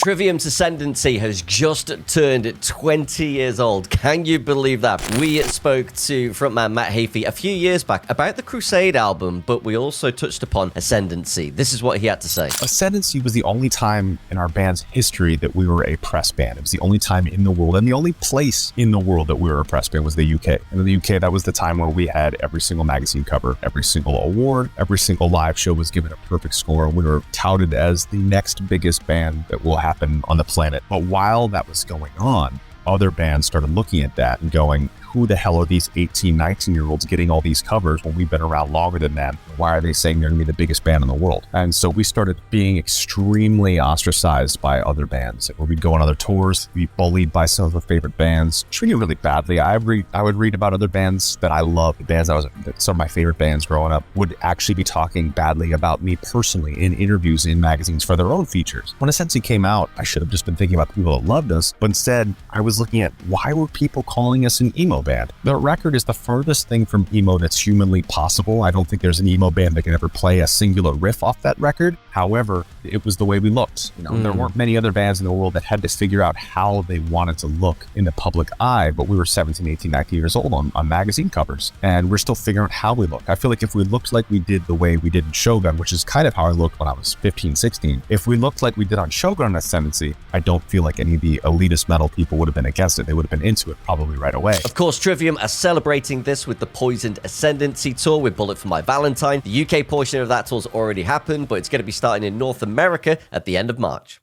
Trivium's Ascendancy has just turned 20 years old. Can you believe that? We spoke to frontman Matt Heafy a few years back about the Crusade album, but we also touched upon Ascendancy. This is what he had to say. Ascendancy was the only time in our band's history that we were a press band. It was the only time in the world and the only place in the world that we were a press band was the UK. And in the UK, that was the time where we had every single magazine cover, every single award, every single live show was given a perfect score. We were touted as the next biggest band that will happen on the planet. But while that was going on, other bands started looking at that and going, who the hell are these 18, 19-year-olds getting all these covers when we've been around longer than them? Why are they saying they're going to be the biggest band in the world? And so we started being extremely ostracized by other bands. Where we'd go on other tours, we'd be bullied by some of our favorite bands, treated really badly. I would read about other bands that I love, the bands that some of my favorite bands growing up would actually be talking badly about me personally in interviews in magazines for their own features. When Ascendancy came out, I should have just been thinking about the people that loved us, but instead I was looking at why were people calling us an emo band? The record is the furthest thing from emo that's humanly possible. I don't think there's an emo band that can ever play a singular riff off that record. However, it was the way we looked. There weren't many other bands in the world that had to figure out how they wanted to look in the public eye, but we were 17, 18, 19 years old on magazine covers, and we're still figuring out how we look. I feel like if we looked like we did the way we did in Shogun, which is kind of how I looked when I was 15, 16, if we looked like we did on Shogun and Ascendancy, I don't feel like any of the elitist metal people would have been against it. They would have been into it probably right away. Of course, Trivium are celebrating this with the Poisoned Ascendancy tour with Bullet for My Valentine. The UK portion of that tour's already happened, but it's going to be starting in North America at the end of March.